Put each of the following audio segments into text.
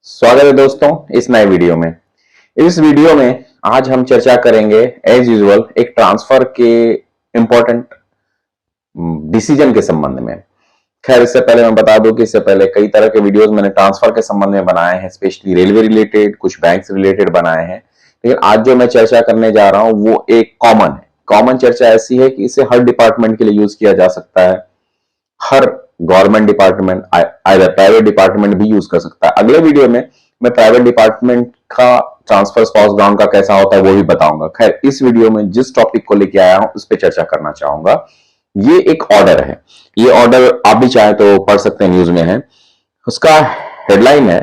स्वागत है दोस्तों इस नए वीडियो में। इस वीडियो में आज हम चर्चा करेंगे एज यूजुअल एक ट्रांसफर के इंपॉर्टेंट डिसीजन के संबंध में। खैर इससे पहले मैं बता दूं कि इससे पहले कई तरह के वीडियोस मैंने ट्रांसफर के संबंध में बनाए हैं, स्पेशली रेलवे रिलेटेड, कुछ बैंक से रिलेटेड बनाए हैं। लेकिन आज जो मैं चर्चा करने जा रहा हूं वो एक कॉमन है। कॉमन चर्चा ऐसी है कि इसे हर डिपार्टमेंट के लिए यूज किया जा सकता है, हर government department either private department भी यूज कर सकता है। अगले वीडियो में मैं प्राइवेट डिपार्टमेंट का ट्रांसफर स्पाउस ग्राउंड का कैसा होता है वो भी बताऊंगा। खैर इस वीडियो में जिस टॉपिक को लेके आया हूं उस पर चर्चा करना चाहूंगा। ये एक ऑर्डर है, ये ऑर्डर आप भी चाहे तो पढ़ सकते हैं, न्यूज में है। उसका हेडलाइन है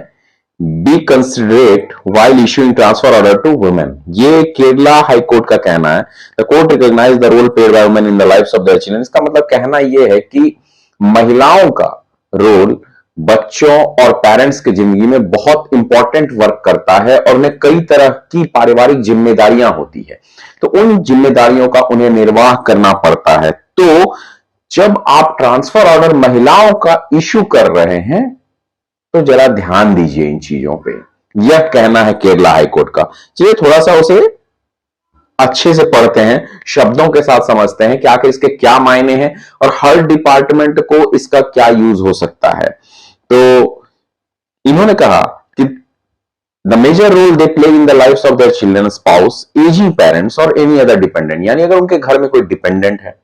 be considerate while issuing transfer order to women. ये केरला हाई कोर्ट का कहना है। The court recognize the role played by women in the lives of their children. इसका मतलब कहना यह है कि महिलाओं का रोल बच्चों और पेरेंट्स की जिंदगी में बहुत इंपॉर्टेंट वर्क करता है और उन्हें कई तरह की पारिवारिक जिम्मेदारियां होती है, तो उन जिम्मेदारियों का उन्हें निर्वाह करना पड़ता है। तो जब आप ट्रांसफर ऑर्डर महिलाओं का इशू कर रहे हैं तो जरा ध्यान दीजिए इन चीजों पे। यह कहना है केरला हाईकोर्ट का। चलिए थोड़ा सा उसे अच्छे से पढ़ते हैं, शब्दों के साथ समझते हैं कि आखिर इसके क्या मायने हैं और हर डिपार्टमेंट को इसका क्या यूज हो सकता है। तो इन्होंने कहा कि the major role they play in the lives of their children, spouse, ageing parents और एनी अदर डिपेंडेंट। यानी अगर उनके घर में कोई डिपेंडेंट है,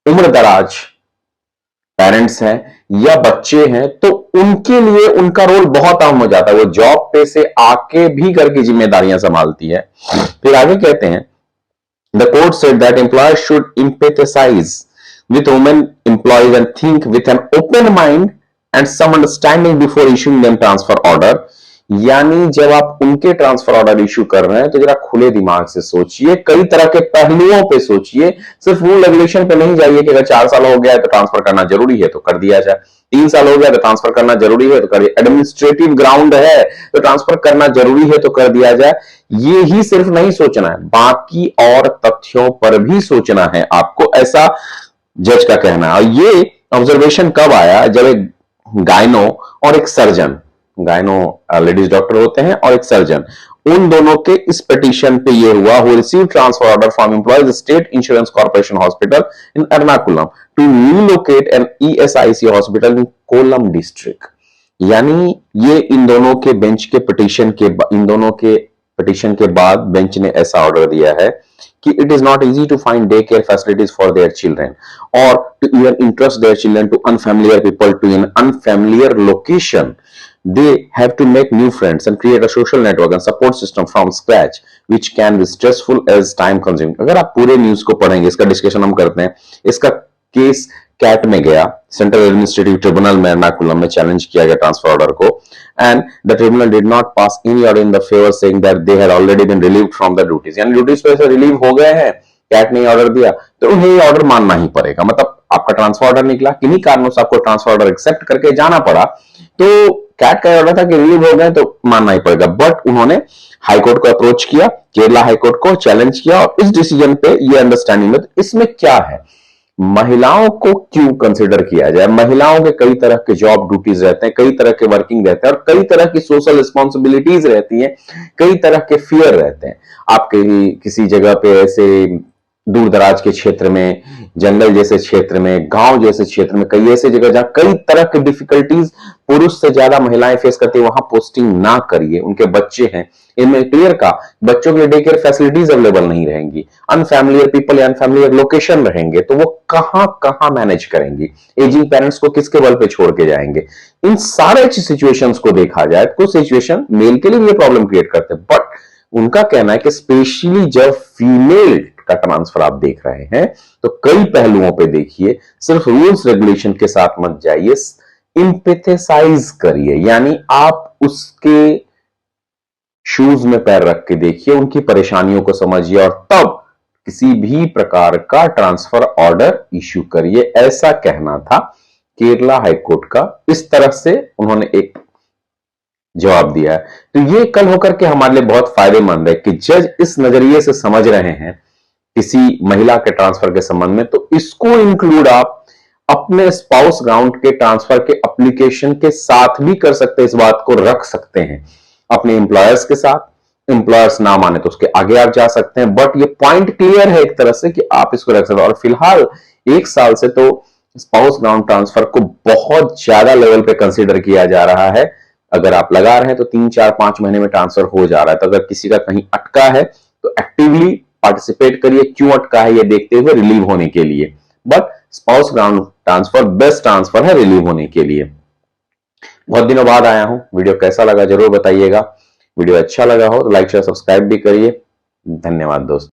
उम्र दराज पेरेंट्स हैं या बच्चे हैं, तो उनके लिए उनका रोल बहुत अहम हो जाता है। वो जॉब पे से आके भी घर की जिम्मेदारियां संभालती है। फिर आगे कहते हैं the court said that employer should empathise with women employees and think with an open mind and some understanding before issuing them transfer order। यानी जब आप उनके ट्रांसफर ऑर्डर इशू कर रहे हैं तो जरा खुले दिमाग से सोचिए, कई तरह के पहलुओं पे सोचिए। सिर्फ रूल रेगुलेशन पे नहीं जाइए कि अगर 4 साल हो गया है तो ट्रांसफर करना जरूरी है तो कर दिया जाए, 3 साल हो गया तो ट्रांसफर करना जरूरी है तो कर दिया, एडमिनिस्ट्रेटिव ग्राउंड है तो ट्रांसफर करना जरूरी है तो कर दिया जाए। ये ही सिर्फ नहीं सोचना है, बाकी और तथ्यों पर भी सोचना है आपको, ऐसा जज का कहना है। और ये ऑब्जर्वेशन कब आया, जब एक गायनो और एक सर्जन, गायनो लेडीज डॉक्टर होते हैं और एक सर्जन, उन दोनों के इस पिटीशन पे ये हुआ, who receive transfer order from employees state insurance corporation hospital in Ernakulam to relocate an ESIC hospital in Kollam district. यानी ये इन दोनों के बेंच के पिटीशन के इन दोनों के पिटीशन के बाद बेंच ने ऐसा ऑर्डर दिया है कि it is not easy to find daycare facilities for their children or to even entrust their children to unfamiliar people to an unfamiliar location. They have to make new friends and create a social network and support system from scratch, which can be stressful as time consuming। अगर आप पूरे news को पढ़ेंगे, इसका discussion हम करते हैं। इसका केस कैट में गया, सेंट्रल एडमिनिस्ट्रेटिव ट्रिब्यूनल में एर्नाकुलम में चैलेंज किया गया ट्रांसफर ऑर्डर को, and the tribunal did not pass any order in the favour saying that they had already been relieved from the duties. यानी ड्यूटीज पे से रिलीव हो गए हैं, कैट ने ऑर्डर दिया तो उन्हें ये ऑर्डर मानना ही पड़ेगा। मतलब आपका ट्रांसफर ऑर्डर निकला, किन्हीं कारणों से आपको ट्रांसफर ऑर्डर एक्सेप्ट करके जाना पड़ा, तो कैट का ऑर्डर था कि रिलीव हो गए तो मानना ही पड़ेगा। बट उन्होंने हाईकोर्ट को अप्रोच किया, केरला हाईकोर्ट को चैलेंज किया और इस डिसीजन पे ये अंडरस्टैंडिंग में, तो इसमें क्या है, महिलाओं को क्यों कंसिडर किया जाए। महिलाओं के कई तरह के जॉब ड्यूटीज रहते हैं, कई तरह के वर्किंग रहते हैं और कई तरह की सोशल रिस्पॉन्सिबिलिटीज रहती हैं, कई तरह के फियर रहते हैं। आप किसी जगह पे ऐसे दूर दराज के क्षेत्र में, जंगल जैसे क्षेत्र में, गांव जैसे क्षेत्र में, कई ऐसे जगह जहां कई तरह की डिफिकल्टीज पुरुष से ज्यादा महिलाएं फेस करती है, वहां पोस्टिंग ना करिए। उनके बच्चे हैं, इनमें क्लियर का बच्चों के लिए डे केयर फैसिलिटीज अवेलेबल नहीं रहेंगी, अनफैमिलियर पीपल या अनफैमिलियर लोकेशन रहेंगे, तो वो कहां कहां मैनेज करेंगी, एजिंग पेरेंट्स को किसके बल पे छोड़ के जाएंगे। इन सारे सिचुएशंस को देखा जाए तो सिचुएशन मेल के लिए भी प्रॉब्लम क्रिएट करते हैं। बट उनका कहना है कि स्पेशली जब फीमेल का ट्रांसफर आप देख रहे हैं तो कई पहलुओं पे देखिए, सिर्फ रूल्स रेगुलेशन के साथ मत जाइए, एम्पैथाइज करिए। यानी आप उसके शूज में पैर रख के देखिए, उनकी परेशानियों को समझिए और तब किसी भी प्रकार का ट्रांसफर ऑर्डर इश्यू करिए। ऐसा कहना था केरला हाईकोर्ट का। इस तरह से उन्होंने एक जवाब दिया है। तो ये कल होकर के हमारे लिए बहुत फायदेमंद है कि जज इस नजरिए से समझ रहे हैं किसी महिला के ट्रांसफर के संबंध में, तो इसको इंक्लूड आप अपने स्पाउस ग्राउंड के ट्रांसफर के एप्लीकेशन के साथ भी कर सकते हैं, इस बात को रख सकते हैं अपने एम्प्लॉयर्स के साथ। एम्प्लॉयर्स ना माने तो उसके आगे आप जा सकते हैं, बट ये पॉइंट क्लियर है एक तरह से कि आप इसको रख सकते हैं। और फिलहाल 1 साल से तो स्पाउस ग्राउंड ट्रांसफर को बहुत ज्यादा लेवल पे कंसीडर किया जा रहा है। अगर आप लगा रहे हैं तो 3-4-5 महीने में ट्रांसफर हो जा रहा है। तो अगर किसी का कहीं अटका है तो एक्टिवली पार्टिसिपेट करिए, क्यों अटका है ये देखते हुए रिलीव होने के लिए। But spouse ground transfer best transfer है रिलीव होने के लिए। बहुत दिनों बाद आया हूं, वीडियो कैसा लगा जरूर बताइएगा। वीडियो अच्छा लगा हो तो लाइक शेयर सब्सक्राइब भी करिए। धन्यवाद दोस्तों।